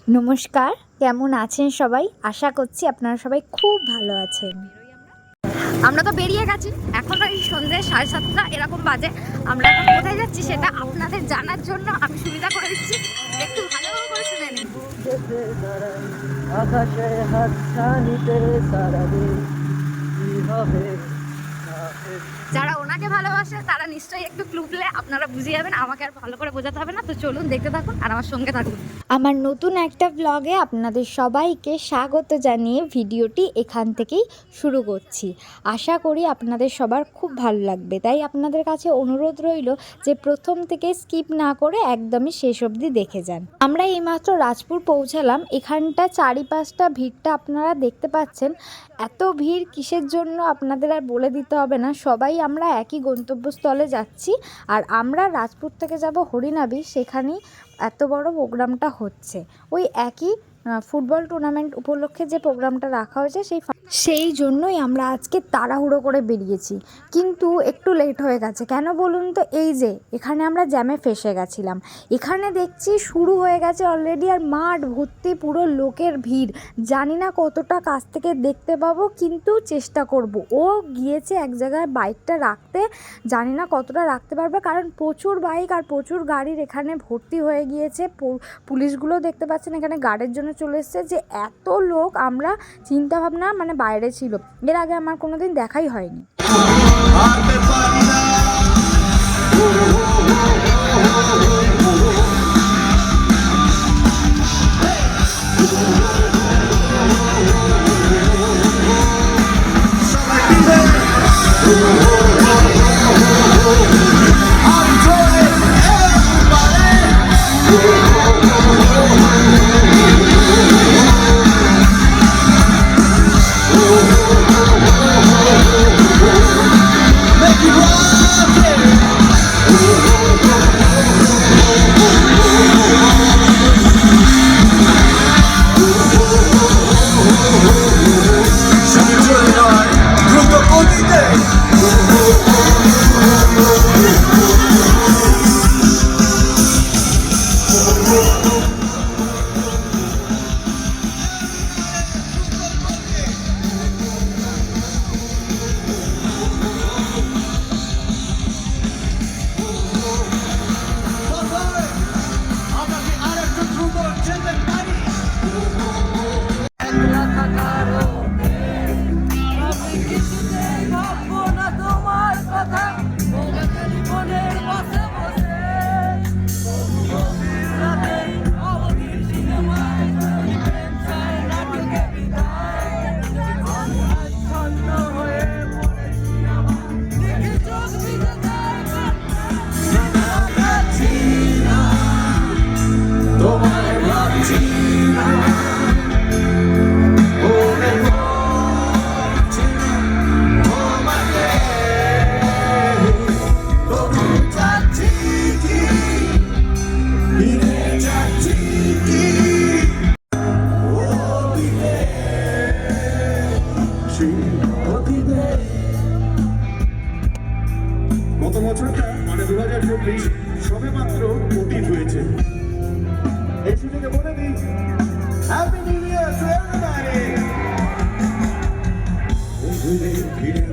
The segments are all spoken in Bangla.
নমস্কার, কেমন আছেন সবাই? আশা করছি আপনারা সবাই খুব ভালো আছেন। আমরা তো বেরিয়ে গেছি, এখন ওই সন্ধ্যে 7:30 এরকম বাজে। আমরা এখন কোথায় যাচ্ছি সেটা আপনাদের জানার জন্য আমি সুবিধা করে দিচ্ছি, একটু ভালো করে শুনে নিন। আকাশে হাতছানিতে সারাদিন কি হবে। যারা ওনাকে ভালোবাসে তারা নিশ্চয়ই একটু ক্লু পেলে আপনারা বুঝে যাবেন, আমাকে আর ভালো করে বোঝাতে হবে না। তো চলুন দেখতে থাকুন আর আমার সঙ্গে থাকুন। আমার নতুন একটা ব্লগে আপনাদের সবাইকে স্বাগত জানিয়ে ভিডিওটি এখান থেকেই শুরু করছি। আশা করি আপনাদের সবার খুব ভালো লাগবে, তাই আপনাদের কাছে অনুরোধ রইল যে প্রথম থেকে স্কিপ না করে একদমই শেষ অবধি দেখে যান। আমরা এইমাত্র রাজপুর পৌঁছালাম। এখানটা চারিপাশটা ভিড়টা আপনারা দেখতে পাচ্ছেন। এত ভিড় কিসের জন্য আপনাদের আর বলে দিতে হবে না, সবাই আমরা একই গন্তব্যস্থলে যাচ্ছি। আর আমরা রাজপুর থেকে যাব হরিনাবি, সেখানেই এত বড় প্রোগ্রামটা হচ্ছে। ওই একই ফুটবল টুর্নামেন্ট উপলক্ষে যে প্রোগ্রামটা রাখা হয়েছে সেই জন্যই আমরা আজকে তাড়াহুড়ো করে বেরিয়েছি, কিন্তু একটু লেট হয়ে গেছে। কেন বলুন তো? এই যে এখানে আমরা জ্যামে ফেসে গেছিলাম, এখানে দেখছি শুরু হয়ে গেছে অলরেডি, আর মাঠ ভর্তি পুরো লোকের ভিড়। জানি না কতটা কাছ থেকে দেখতে পাবো, কিন্তু চেষ্টা করব। ও গিয়েছে এক জায়গায় বাইকটা রাখতে, জানি না কতটা রাখতে পারবে, কারণ প্রচুর বাইক আর প্রচুর গাড়ির এখানে ভর্তি হয়ে গিয়েছে। পুলিশগুলো দেখতে পাচ্ছেন এখানে গার্ডের জন্য চলে এসছে। যে এত লোক, আমরা চিন্তাভাবনা বাইরে ছিল, এর আগে আমার কোনোদিন দেখাই হয়নি। গত বছরটা মানে 2024 সবে মাত্র অতীত হয়েছে। এই সুযোগে বলে দিই happy new year to everybody. ঘিরে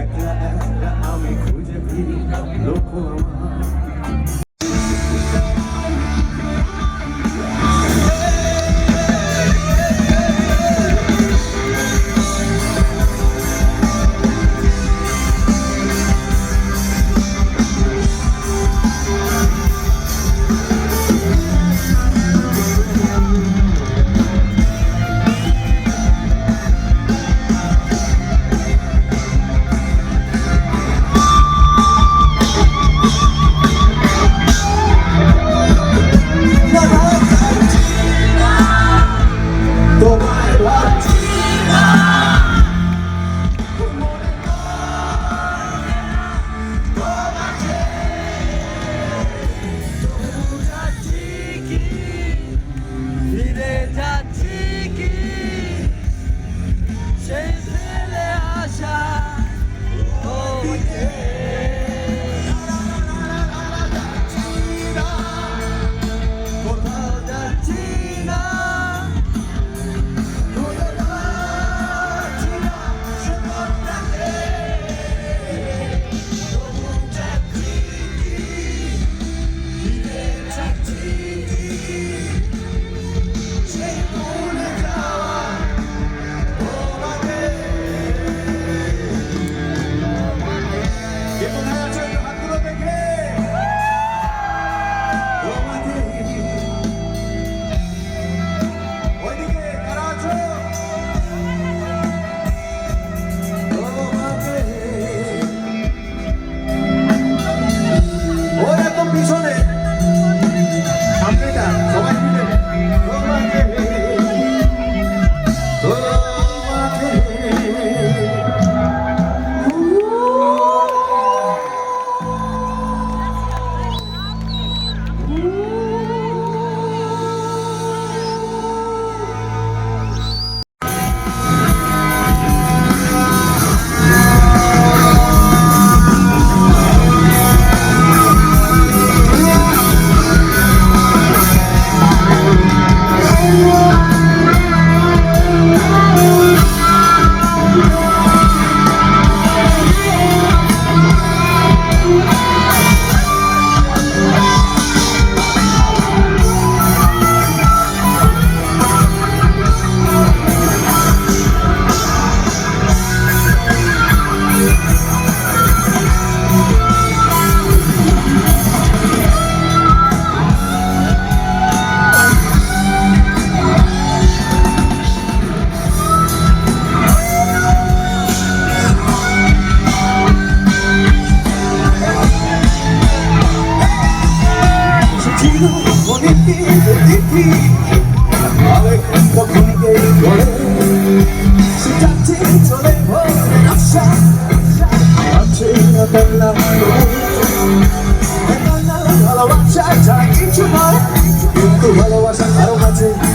একলা একলা আমি খুঁজে ফিরি লক্ষ্য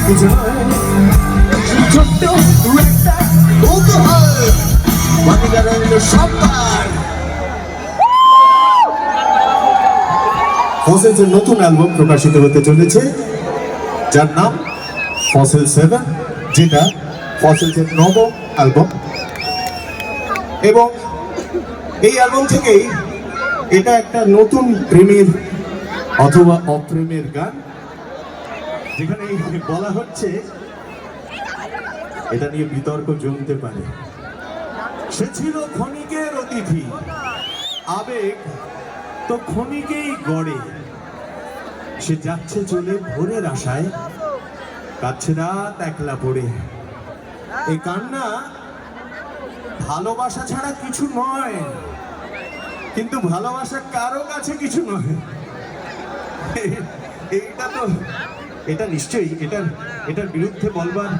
কিছু নয়, ছোট্ট দু একটা কৌতূহল, বাকিটা রইল সবার। ফসিলসের নতুন অ্যালবাম প্রকাশিত হতে চলেছে, যার নাম ফসিল 7, যেটা ফসিলসের নবম অ্যালবাম। এবং এই অ্যালবাম থেকেই এটা একটা নতুন প্রেমের অথবা অপ্রেমের গান, যেখানে বলা হচ্ছে এটা নিয়ে বিতর্ক জমতে পারে। সে ছিল ক্ষণিকের অতিথি, আবেগ তো ক্ষণিকেই গড়ে, সে যাচ্ছে চলে ভোরের আশায়, কাছে রাত একলা পড়ে। এই কান্না ভালোবাসা ছাড়া কিছু নয়, কিন্তু ভালোবাসা কারো কাছে কিছু নয়। এইটা তো এটা নিশ্চয়ই এটার বিরুদ্ধে বলবার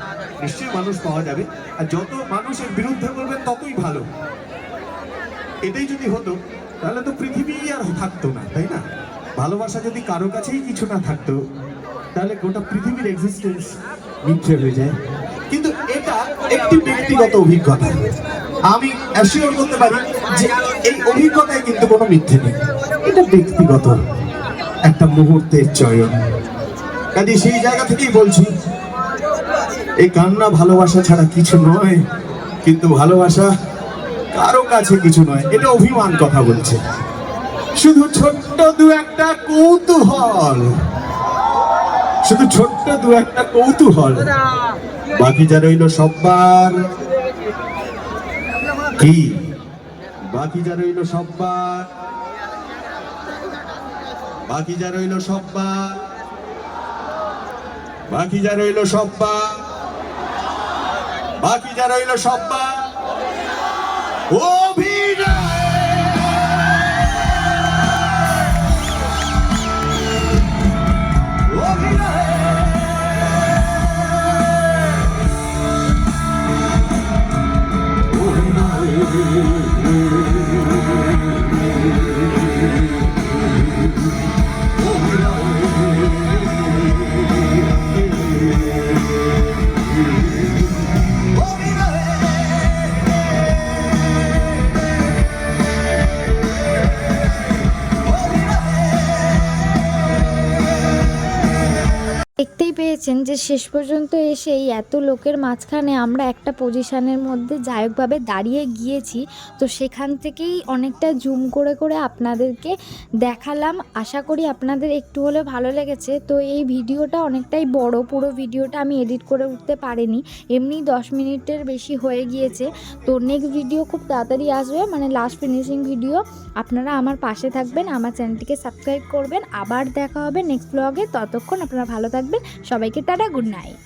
নিশ্চয়ই মানুষ পাওয়া যাবে, আর যত মানুষের বিরুদ্ধে বলবেন ততই ভালো। এটাই যদি হতো তাহলে তো পৃথিবী আর থাকতো না, তাই না? ভালোবাসা যদি কারো কাছেই কিছু না থাকতো তাহলে গোটা পৃথিবীর এক্সিস্টেন্স মিথ্যে হয়ে যায়। কিন্তু এটা একটি ব্যক্তিগত অভিজ্ঞতা, আমি অ্যাসিওর করতে পারি যে এই অভিজ্ঞতায় কিন্তু কোনো মিথ্যে নেই। এটা ব্যক্তিগত একটা মুহূর্তের চয়ন। কাজে সেই জায়গা থেকেই বলছি, এই কান্না ভালোবাসা ছাড়া কিছু নয়, কিন্তু ভালোবাসা কারো কাছে কিছু নয়। এটা অভিমান কথা বলছে, শুধু ছোট্ট দু একটা কৌতূহল, শুধু ছোট্ট দু একটা কৌতূহল, বাকি যা রইল সব্বার। কি বাকি যা রইল সব্বার, বাকি যা রইল সব্বার, বাকি যা রইল সব্বার, বাকি যা রইল সব্বার অভিনয়। দেখতেই পেয়েছেন যে শেষ পর্যন্ত এসে এই এত লোকের মাঝখানে আমরা একটা পজিশনের মধ্যে যায়কভাবে দাঁড়িয়ে গিয়েছি। তো সেখান থেকেই অনেকটা জুম করে করে আপনাদেরকে দেখালাম। আশা করি আপনাদের একটু হলেও ভালো লেগেছে। তো এই ভিডিওটা অনেকটাই বড়, পুরো ভিডিওটা আমি এডিট করে উঠতে পারিনি, এমনি 10 মিনিটের বেশি হয়ে গিয়েছে। তো নেক্সট ভিডিও খুব তাড়াতাড়ি আসবে, মানে লাস্ট ফিনিশিং ভিডিও। আপনারা আমার পাশে থাকবেন, আমার চ্যানেলটিকে সাবস্ক্রাইব করবেন। আবার দেখা হবে নেক্সট ব্লগে, ততক্ষণ আপনারা ভালো থাকবেন। সবাইকে টাটা, গুড নাইট।